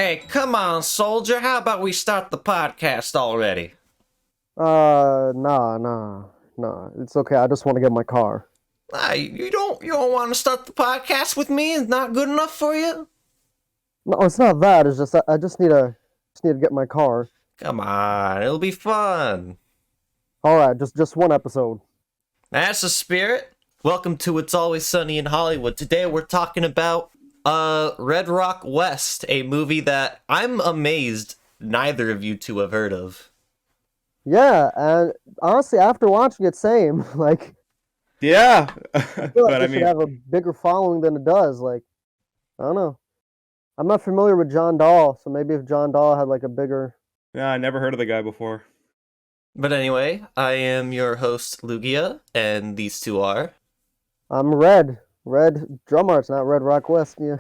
Hey, come on, soldier. How about we start the podcast already? Nah. It's okay. I just want to get my car. You don't want to start the podcast with me? It's not good enough for you? No, it's not that. It's just I just need to get my car. Come on, it'll be fun. All right, just one episode. That's the spirit. Welcome to It's Always Sunny in Hollywood. Today we're talking about Red Rock West, a movie that I'm amazed neither of you two have heard of. Yeah, and honestly, after watching it, same. Like, Yeah, I feel like but I it should mean, have a bigger following than it does. Like, I don't know. I'm not familiar with John Dahl, so maybe if John Dahl had like a bigger. yeah, I never heard of the guy before. But anyway, I am your host, Lugia, and these two are... I'm Red Drum Arts, not Red Rock West. Yeah.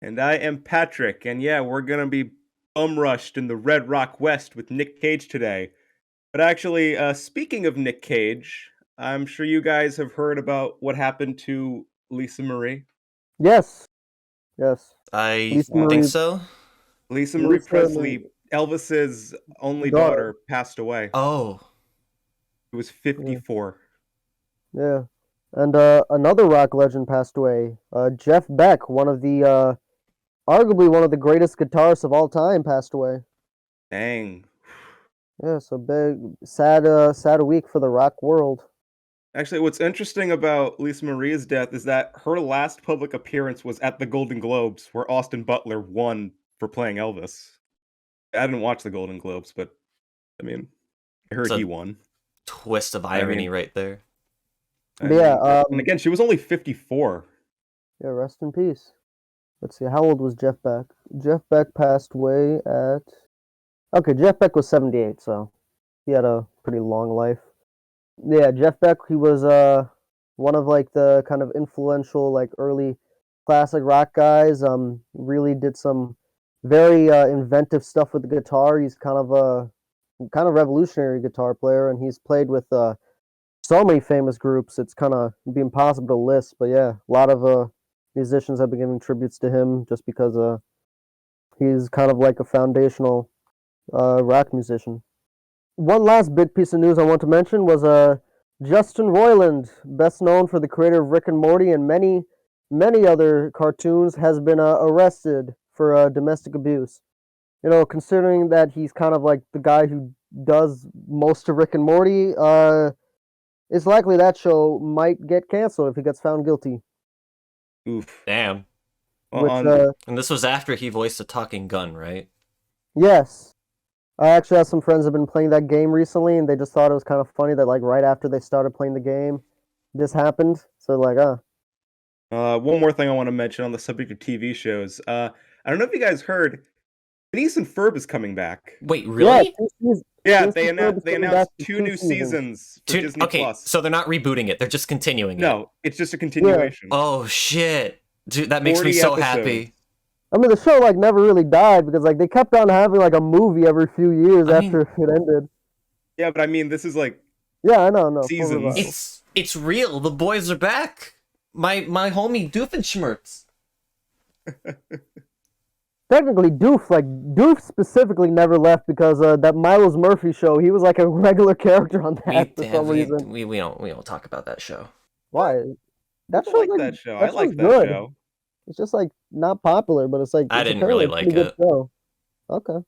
And I am Patrick, and yeah, we're gonna be bum rushed in the Red Rock West with Nic Cage today. But actually, speaking of Nic Cage, I'm sure you guys have heard about what happened to Lisa Marie. Yes, yes. I Lisa think Marie, so. Lisa Marie Lisa Presley, Elvis's only daughter, passed away. Oh. She was Yeah. 54. Yeah. And another rock legend passed away. Jeff Beck, one of the arguably one of the greatest guitarists of all time, passed away. Dang. Yeah, so big, sad week for the rock world. Actually, what's interesting about Lisa Marie's death is that her last public appearance was at the Golden Globes, where Austin Butler won for playing Elvis. I didn't watch the Golden Globes, but I mean, I heard It's he a won. twist of irony right there. I But yeah, mean, and again, she was only 54. yeah, rest in peace. Let's see, how old was Jeff Beck? Jeff Beck passed away at. Okay, Jeff Beck was 78, so he had a pretty long life. Yeah, Jeff Beck, he was one of like the kind of influential like early classic rock guys. Really did some very inventive stuff with the guitar. He's kind of revolutionary guitar player, and he's played with so many famous groups. It's kind of be impossible to list, but yeah, a lot of musicians have been giving tributes to him just because he's kind of like a foundational rock musician. One last big piece of news I want to mention was Justin Roiland, best known for the creator of Rick and Morty and many other cartoons, has been arrested for domestic abuse. You know, considering that he's kind of like the guy who does most of Rick and Morty, it's likely that show might get canceled if he gets found guilty. Oof. Damn. Well, Which, on And this was after he voiced a talking gun, right? yes, I actually have some friends that have been playing that game recently, and they just thought it was kind of funny that like right after they started playing the game, this happened. So like, one more thing I want to mention on the subject of TV shows. I don't know if you guys heard, Phineas and Ferb is coming back. Wait, yeah, really? Yeah, Phineas they and Ferb is they coming announced back for two two new seasons. seasons for Disney Okay, Plus. so they're not rebooting it. They're just continuing it. No, it's just a continuation. Oh, shit. Dude, that makes me 40 so episodes. happy. I mean, the show like never really died because like they kept on having like a movie every few years I mean- after it ended. Yeah, but I mean, this is like Yeah, I know, no. full Seasons. revival. It's real. The boys are back. My homie Doofenshmirtz. Technically, Doof specifically never left because that Milos Murphy show, he was like a regular character on that for some reason. We don't talk about that show. Why? That I show's like like that show. I that like show's that good. show. It's just like not popular, but it's like I it's didn't apparently really a pretty like good show. Okay,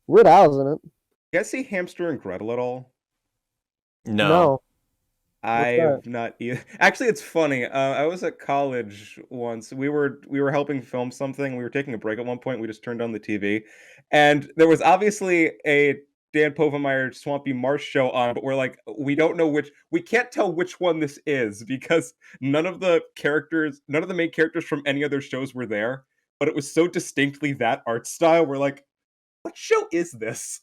Weird Al's in it. You guys see Hamster and Gretel at all? No. I've not either. Actually, it's funny. I was at college once. We were helping film something. We were taking a break at one point. We just turned on the TV, and there was obviously a Dan Povenmire Swampy Marsh show on, but we're like, we don't know we can't tell which one this is because none of the main characters from any other shows were there, but it was so distinctly that art style. We're like, what show is this?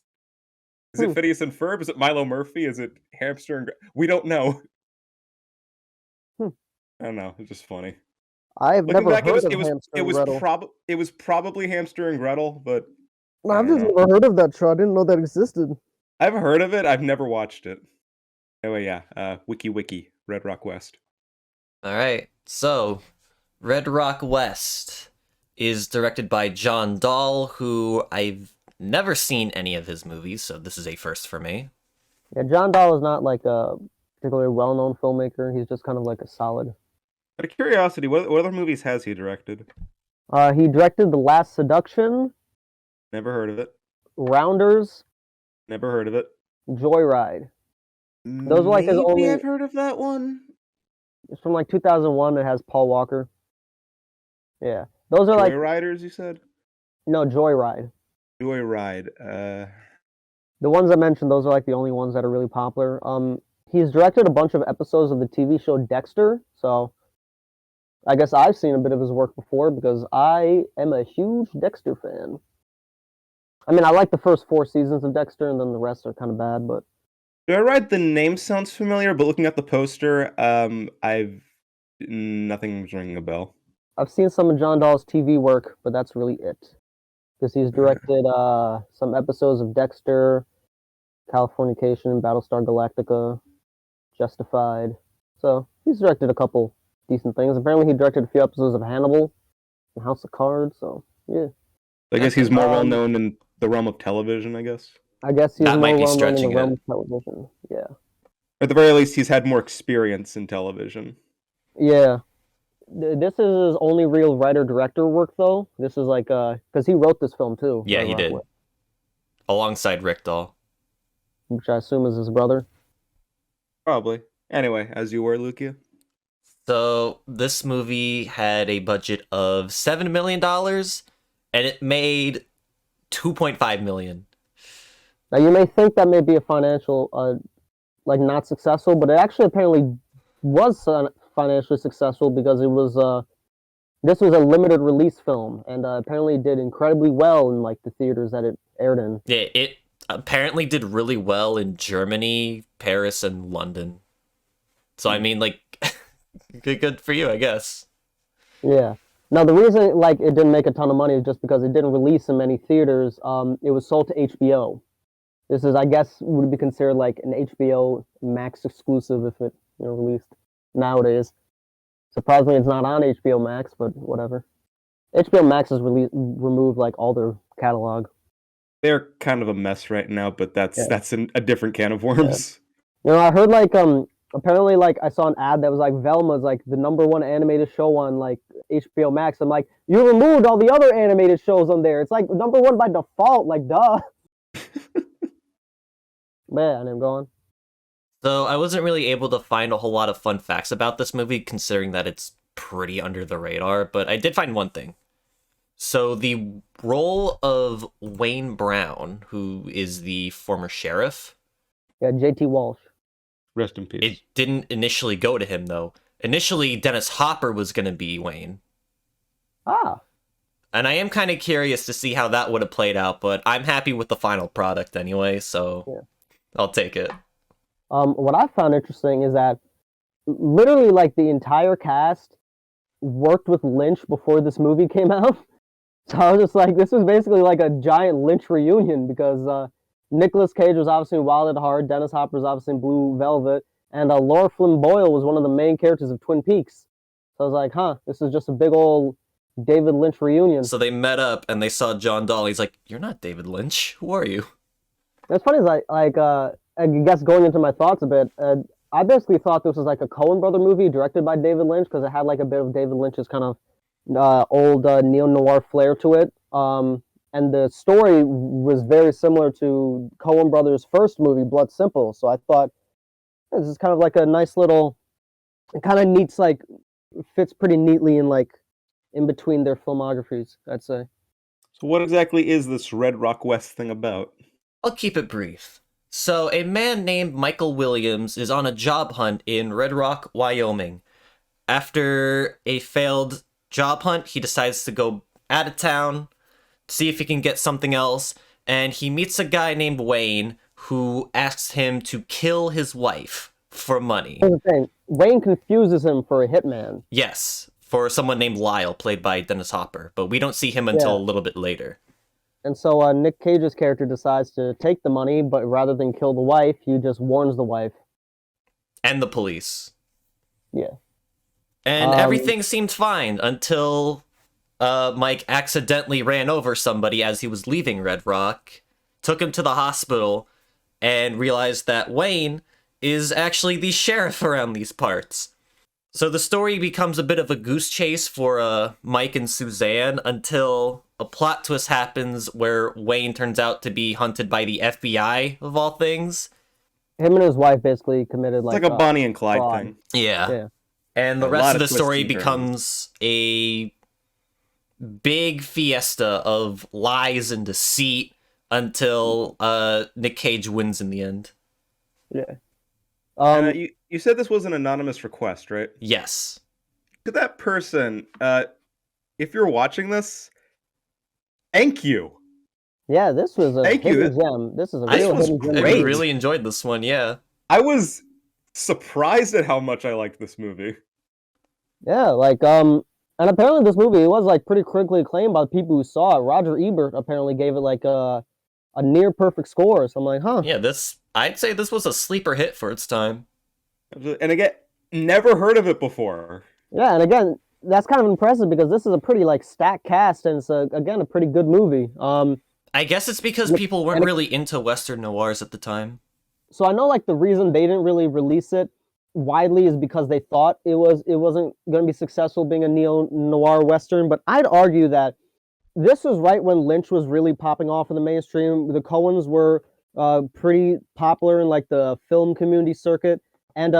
Is it Phineas and Ferb? Is it Milo Murphy? Is it Hamster and we don't know. Hmm. I don't know. It's just funny. I've Looking never back, heard of it was Hamster it and was Gretel. it was probably Hamster and Gretel, but No, I I've don't just know. never heard of that show. I didn't know that existed. I've heard of it. I've never watched it. Anyway, yeah. Wiki, Red Rock West. All right. So, Red Rock West. is directed by John Dahl, who I've never seen any of his movies, so this is a first for me. Yeah, John Dahl is not like a particularly well-known filmmaker. He's just kind of like a solid. Out of curiosity, what other movies has he directed? He directed The Last Seduction, Never heard of it. Rounders, Never heard of it. Joyride. Those are like his Maybe only. I've heard of that one. It's from like 2001. It has Paul Walker. Yeah, those are like Joyriders, you said? no Joyride. Joyride. The ones I mentioned, those are like the only ones that are really popular. He's directed a bunch of episodes of the TV show Dexter, so I guess I've seen a bit of his work before because I am a huge Dexter fan. I mean, I like the first 4 seasons of Dexter, and then the rest are kind of bad. But Joyride, the name sounds familiar, but looking at the poster, nothing's ringing a bell. I've seen some of John Dahl's TV work, but that's really it. Because he's directed some episodes of Dexter, Californication, Battlestar Galactica, Justified. So he's directed a couple decent things. Apparently, he directed a few episodes of Hannibal and House of Cards. So yeah, I guess he's more well known in the realm of television, I guess. I guess he's That might more be well known in the stretching realm it. of television. Yeah, At the very least, he's had more experience in television. yeah. This is his only real writer-director work, though. This is like because he wrote this film too. Yeah, Red he did. Rockwell, Alongside Rick Dahl. which I assume is his brother. Probably. Anyway, as you were, Lukia. So this movie had a budget of $7 million, and it made $2.5 million. Now you may think that may be a financial, like not successful, but it actually apparently was financially successful because it was this was a limited release film and apparently did incredibly well in like the theaters that it aired in. Yeah, it apparently did really well in Germany, Paris, and London. So I mean, like, good for you, I guess. Yeah. Now the reason like it didn't make a ton of money is just because it didn't release in many theaters. It was sold to HBO. This is, I guess, would be considered like an HBO Max exclusive if it released nowadays. Surprisingly, it's not on HBO Max, but whatever. HBO Max has removed like all their catalog. They're kind of a mess right now, but that's a different can of worms. I heard like apparently like I saw an ad that was like Velma's like the #1 animated show on like HBO Max. I'm like, you removed all the other animated shows on there. It's like #1 by default. Like, duh. Man, I'm going. So I wasn't really able to find a whole lot of fun facts about this movie, considering that it's pretty under the radar, but I did find one thing. So the role of Wayne Brown, who is the former sheriff, Yeah, JT Walsh. Rest in peace. it didn't initially go to him, though. Initially, Dennis Hopper was going to be Wayne. Ah. And I am kind of curious to see how that would have played out, but I'm happy with the final product anyway, so Yeah. I'll take it. What I found interesting is that literally like the entire cast worked with Lynch before this movie came out. So I was just like, this was basically like a giant Lynch reunion because Nicolas Cage was obviously in Wild at Heart, Dennis Hopper was obviously in Blue Velvet, and Laura Flynn Boyle was one of the main characters of Twin Peaks. So I was like, huh, this is just a big old David Lynch reunion. So they met up and they saw John Dahl. He's like, "You're not David Lynch. Who are you?" It's funny, is I guess going into my thoughts a bit, I basically thought this was like a Coen brother movie directed by David Lynch because it had like a bit of David Lynch's kind of old neo-noir flair to it. And the story was very similar to Coen brothers' first movie, Blood Simple. So I thought this is kind of like a nice little, it kind of neats, like fits pretty neatly in like in between their filmographies, I'd say. So what exactly is this Red Rock West thing about? I'll keep it brief. So, a man named Michael Williams is on a job hunt in Red Rock, Wyoming. After a failed job hunt, he decides to go out of town, see if he can get something else, and he meets a guy named Wayne who asks him to kill his wife for money. Here's the thing, Wayne confuses him for a hitman. Yes, for someone named Lyle, played by Dennis Hopper, but we don't see him until a little bit later. And so Nic Cage's character decides to take the money, but rather than kill the wife, he just warns the wife. And the police. Yeah. And everything seemed fine until Mike accidentally ran over somebody as he was leaving Red Rock, took him to the hospital, and realized that Wayne is actually the sheriff around these parts. So the story becomes a bit of a goose chase for Mike and Suzanne until a plot twist happens where Wayne turns out to be hunted by the FBI, of all things. Him and his wife basically committed It's like a Bonnie and Clyde fraud. thing. Yeah. And the A rest lot of the of twists story and turns. becomes a big fiesta of lies and deceit until Nic Cage wins in the end. Yeah. And, you said this was an anonymous request, right? Yes. To that person, if you're watching this, thank you. Yeah, this was a Thank you. hidden gem. This is a I real was hidden gem. I great. really enjoyed this one, yeah. I was surprised at how much I liked this movie. Yeah, like and apparently this movie was like pretty critically acclaimed by the people who saw it. Roger Ebert apparently gave it like a near perfect score. So I'm like, huh. Yeah, I'd say this was a sleeper hit for its time. And again, never heard of it before. Yeah, and again, that's kind of impressive because this is a pretty like stacked cast, and it's again a pretty good movie. I guess it's because people weren't really into Western noirs at the time. So I know like the reason they didn't really release it widely is because they thought it wasn't going to be successful being a neo-noir Western, but I'd argue that this was right when Lynch was really popping off in the mainstream. The Coens were pretty popular in like the film community circuit, and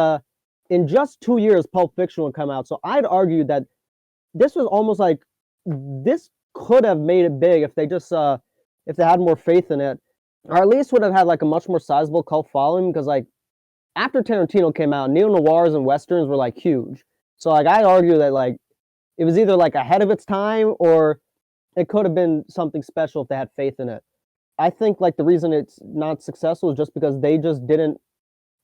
in just 2 years, Pulp Fiction would come out. So I'd argue that this was almost like this could have made it big if they just if they had more faith in it, or at least would have had like a much more sizable cult following. Because like after Tarantino came out, neo noirs and westerns were like huge. So like I'd argue that like it was either like ahead of its time or it could have been something special if they had faith in it. I think like the reason it's not successful is just because they just didn't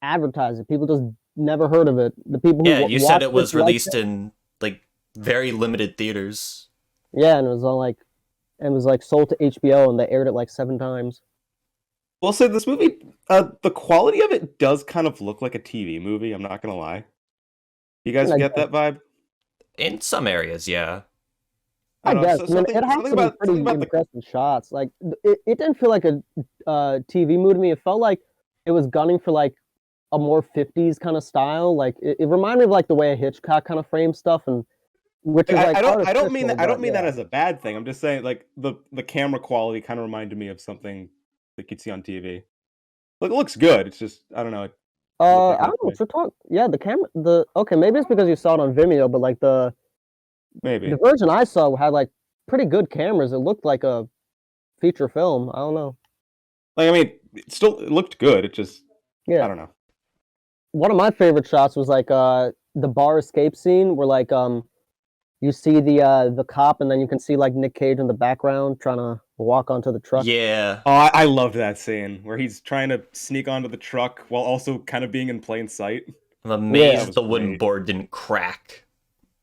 advertise it. People just never heard of it. The people who You said it was liked released in like very limited theaters. Yeah, and it was on like and was like sold to HBO and they aired it like 7 times. Well, so this movie, the quality of it does kind of look like a TV movie. I'm not gonna lie. You guys get that vibe? In some areas, yeah. I don't know, guess. so I mean, it has something some about- pretty something about the- impressive shots. Like it didn't feel like a TV movie to me. It felt like it was gunning for like a more 50s kind of style. Like it reminded me of like the way a Hitchcock kind of frames stuff, and which is like I don't mean artificial, that. I don't but mean that yeah. as a bad thing. I'm just saying like the camera quality kind of reminded me of something that you'd see on TV. Like it looks good. It's just I don't know. It looked like I don't know what you're talking. Yeah, the camera. Okay, maybe it's because you saw it on Vimeo, but like maybe. the version I saw had like pretty good cameras. It looked like a feature film. I don't know. Like I mean, it looked good. It just Yeah. I don't know. One of my favorite shots was like the bar escape scene where like you see the cop and then you can see like Nic Cage in the background trying to walk onto the truck. Yeah. Oh, I loved that scene where he's trying to sneak onto the truck while also kind of being in plain sight. I'm amazed was the wooden great. board didn't crack.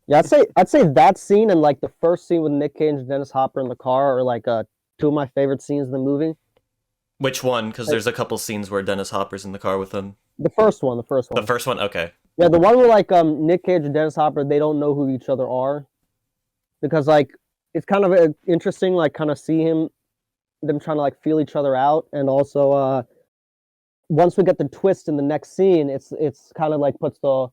Yeah, I'd say that scene and like the first scene with Nic Cage and Dennis Hopper in the car are like two of my favorite scenes in the movie. Which one? Because there's a couple scenes where Dennis Hopper's in the car with him. The first one. The first one? Okay. Yeah, the one where like Nic Cage and Dennis Hopper, they don't know who each other are, because like it's kind of interesting, like kind of see them trying to like feel each other out, and also once we get the twist in the next scene, it's kind of like puts the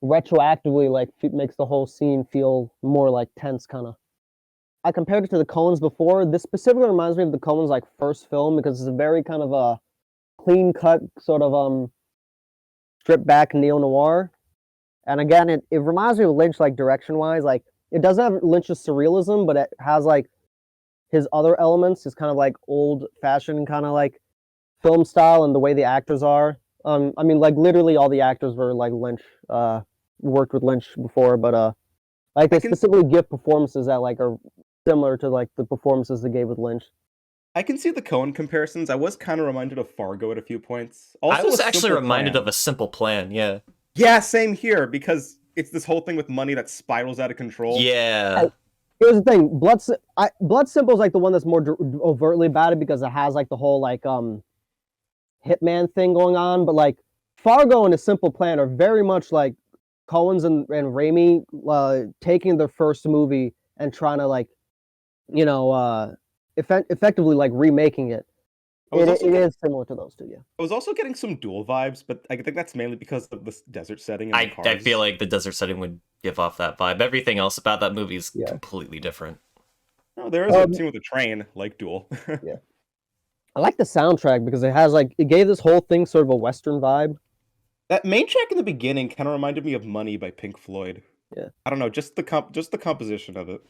retroactively like makes the whole scene feel more like tense kind of. I compared it to the Coens before. This specifically reminds me of the Coens like first film because it's a very kind of a clean cut sort of stripped back neo-noir. And again, it reminds me of Lynch like direction wise. Like it doesn't have Lynch's surrealism, but it has like his other elements, his kind of like old fashioned kind of like film style and the way the actors are. I mean like literally all the actors were like Lynch worked with Lynch before, but like they specifically give performances that like are similar to like the performances they gave with Lynch. I can see the Coen comparisons. I was kind of reminded of Fargo at a few points. Also, I was A actually Simple reminded Plan. of A Simple Plan, yeah. Yeah, same here because it's this whole thing with money that spirals out of control. Yeah. Here's the thing, Blood Simple is like the one that's more overtly about it because it has like the whole like hitman thing going on, but like Fargo and A Simple Plan are very much like Coens and Raimi taking their first movie and trying to like, effectively like remaking it. It is similar to those two, yeah. I was also getting some Duel vibes, but I think that's mainly because of the desert setting and the cars. I feel like the desert setting would give off that vibe. Everything else about that movie is completely different. No, there is a scene with a train, like Duel. Yeah. I like the soundtrack because it gave this whole thing sort of a Western vibe. That main track in the beginning kind of reminded me of Money by Pink Floyd. Yeah. I don't know, just the composition of it.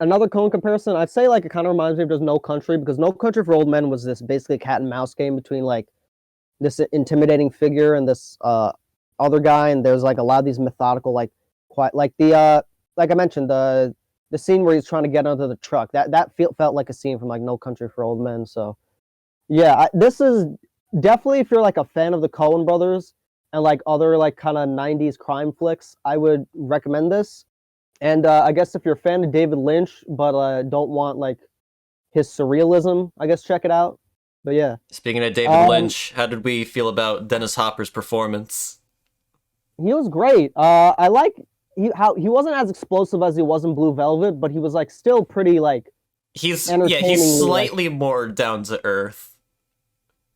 Another Cone comparison, I'd say like it kind of reminds me of just No Country, because No Country for Old Men was this basically cat and mouse game between like this intimidating figure and this other guy, and there's like a lot of these methodical like like the like I mentioned the scene where he's trying to get under the truck. That felt like a scene from like No Country for Old Men. So yeah, this is definitely, if you're like a fan of the Coen brothers and like other like kind of 90s crime flicks, I would recommend this. And I guess if you're a fan of David Lynch but don't want like his surrealism, I guess check it out. But yeah. Speaking of David Lynch, how did we feel about Dennis Hopper's performance? He was great. I like how he wasn't as explosive as he was in Blue Velvet, but he was like still pretty like he's slightly more down to earth.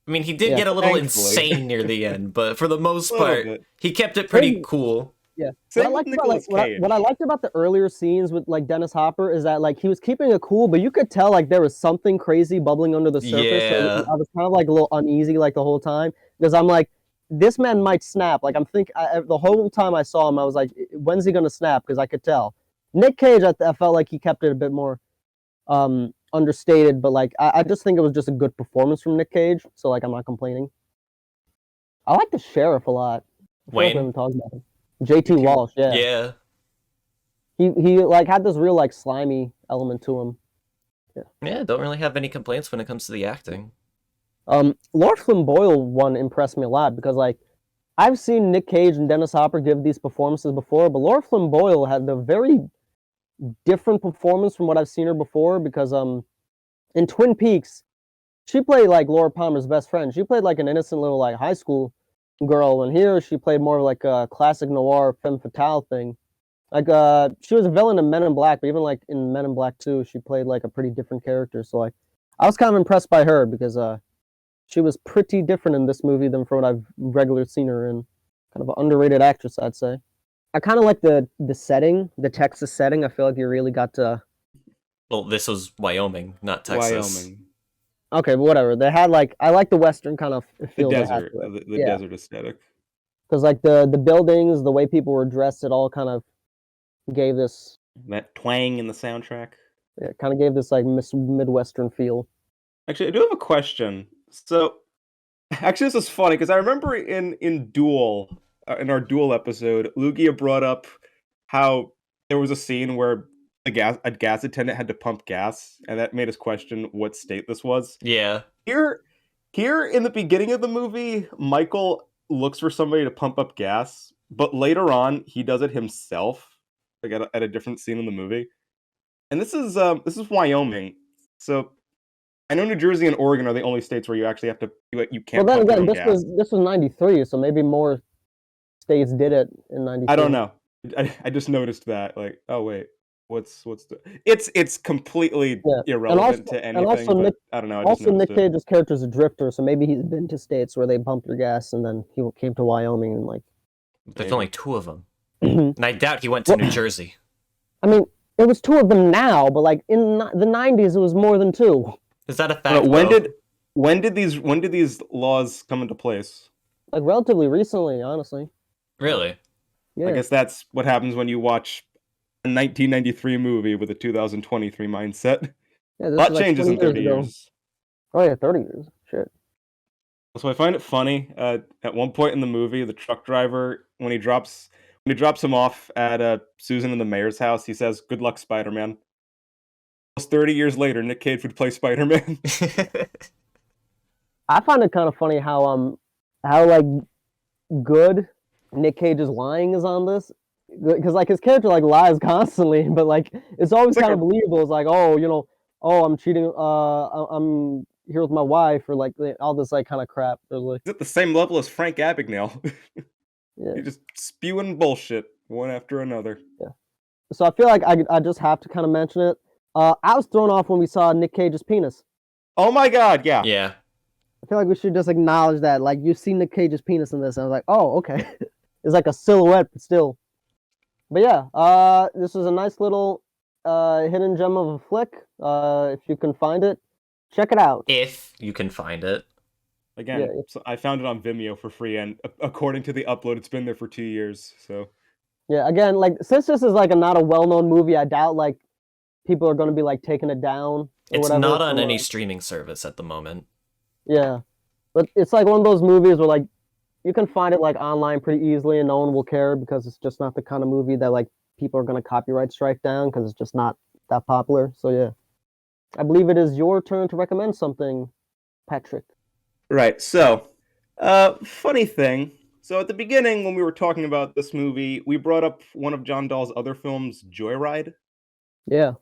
I mean, he did get a little insane near the end, but for the most part, he kept it pretty cool. Yeah. What I liked about the earlier scenes with like Dennis Hopper is that like he was keeping it cool, but you could tell like there was something crazy bubbling under the surface. Yeah. So I was kind of like a little uneasy like the whole time, because I'm like, this man might snap. Like I'm thinking the whole time I saw him, I was like, when's he gonna snap? Because I could tell. Nic Cage, I felt like he kept it a bit more understated, but like I just think it was just a good performance from Nic Cage. So like I'm not complaining. I like the sheriff a lot. Wayne? We haven't talked about him. JT Walsh, yeah. Yeah. He like had this real like slimy element to him. Yeah, don't really have any complaints when it comes to the acting. Laura Flynn Boyle one impressed me a lot because like I've seen Nic Cage and Dennis Hopper give these performances before, but Laura Flynn Boyle had the very different performance from what I've seen her before, because in Twin Peaks she played like Laura Palmer's best friend. She played like an innocent little like high school girl, and here she played more like a classic noir femme fatale thing. Like she was a villain in Men in Black, but even like in Men in Black 2 she played like a pretty different character. So like I was kind of impressed by her because she was pretty different in this movie than from what I've regularly seen her in. Kind of an underrated actress, I'd say. I kind of like the setting, the Texas setting. I feel like you really got to. Well, this was Wyoming, not Texas. Wyoming. Okay, but whatever. They had like I like the Western kind of feel. The desert, the desert aesthetic. Because like the buildings, the way people were dressed, it all kind of gave this that twang in the soundtrack. Yeah, kind of gave this like Midwestern feel. Actually, I do have a question. So, actually, this is funny because I remember in Duel, in our Duel episode, Lugia brought up how there was a scene where a gas attendant had to pump gas, and that made us question what state this was. Yeah. Here in the beginning of the movie, Michael looks for somebody to pump up gas, but later on he does it himself, like at a different scene in the movie. And this is Wyoming, so I know New Jersey and Oregon are the only states where you actually have to you can't. Well, then pump again, your own gas. this was '93, so maybe more states did it in '93. I don't know. I just noticed that. Like, oh wait, what's the? It's completely irrelevant to anything. And also, but I don't know. Nic Cage's character is a drifter, so maybe he's been to states where they pump your gas, and then he came to Wyoming and like. There's only 2 of them, and I doubt he went to New Jersey. I mean, there was 2 of them now, but like in the '90s, it was more than 2. Is that a fact? When did these laws come into place? Like relatively recently, honestly. Really? Yeah. I guess that's what happens when you watch a 1993 movie with a 2023 mindset. Yeah, a lot changes in 30 years. Oh yeah, 30 years. Shit. So I find it funny. At one point in the movie, the truck driver, when he drops him off at Susan and the mayor's house, he says, "Good luck, Spider-Man." Almost 30 years later, Nic Cage would play Spider-Man. I find it kind of funny how like good Nic Cage's lying is on this, because like his character like lies constantly, but like it's always kind of believable. It's like, oh, I'm cheating. I'm here with my wife, or like all this like kind of crap. Like, he's at the same level as Frank Abagnale. Yeah. He's just spewing bullshit one after another. Yeah. So I feel like I just have to kind of mention it. I was thrown off when we saw Nic Cage's penis. Oh my god, yeah. Yeah. I feel like we should just acknowledge that. Like, you see Nic Cage's penis in this, and I was like, oh, okay. It's like a silhouette, but still. But yeah, this is a nice little hidden gem of a flick. If you can find it, check it out. If you can find it. Again, Yeah. so I found it on Vimeo for free, and according to the upload, it's been there for 2 years. So Yeah, again, like, since this is like not a well-known movie, I doubt like people are going to be like taking it down or It's whatever. not on So, any streaming service at the moment. Yeah, but it's like one of those movies where like you can find it like online pretty easily, and no one will care because it's just not the kind of movie that like people are going to copyright strike down because it's just not that popular. So yeah, I believe it is your turn to recommend something, Patrick. right. So, funny thing. So at the beginning, when we were talking about this movie, we brought up one of John Dahl's other films, Joyride. Yeah,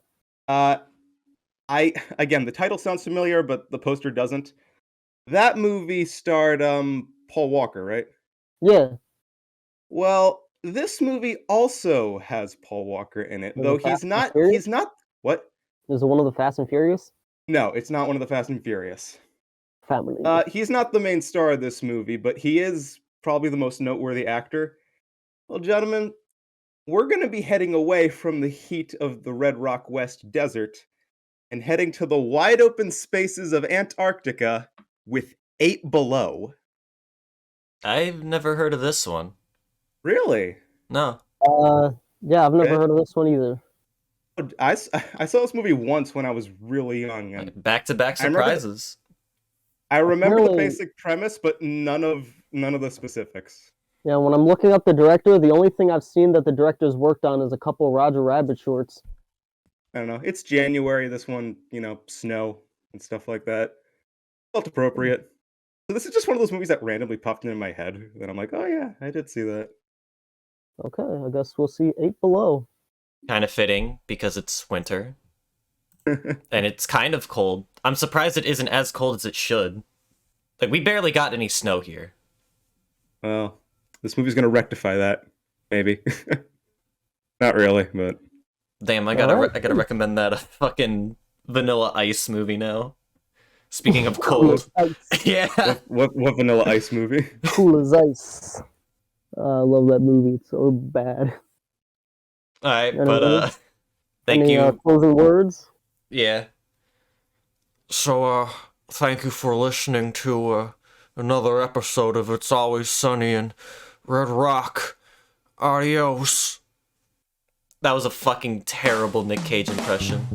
Uh, again, the title sounds familiar, but the poster doesn't. That movie starred Paul Walker, right? yeah. Well, this movie also has Paul Walker in it, Was though it Fast and Furious? he's not what? Is it one of the Fast and Furious No, it's not one of the Fast and Furious. family? He's not the main star of this movie, but he is probably the most noteworthy actor. Well, gentlemen, we're going to be heading away from the heat of the Red Rock West desert and heading to the wide open spaces of Antarctica with 8 Below. I've never heard of this one. Really? No. Yeah, I've never Okay. heard of this one either. I saw this movie once when I was really young, and Back-to-back I remember- surprises. I remember the Apparently- basic premise, but none of the specifics. Yeah, when I'm looking up the director, the only thing I've seen that the director's worked on is a couple of Roger Rabbit shorts. I don't know. It's January. This one, snow and stuff like that. Felt appropriate. So this is just one of those movies that randomly popped into my head, and I'm like, oh yeah, I did see that. Okay, I guess we'll see 8 Below. Kind of fitting because it's winter. And it's kind of cold. I'm surprised it isn't as cold as it should. Like, we barely got any snow here. Well, this movie's gonna rectify that, maybe. Not really, but Damn, I Alright. gotta recommend that a fucking Vanilla Ice movie now. Speaking of cold. Ice. Yeah. what Vanilla Ice movie? Cool as ice. I love that movie. It's so bad. Alright, Any but words? thank Any you. closing words? Yeah. So, thank you for listening to another episode of It's Always Sunny in Red Rock. Adios. That was a fucking terrible Nic Cage impression.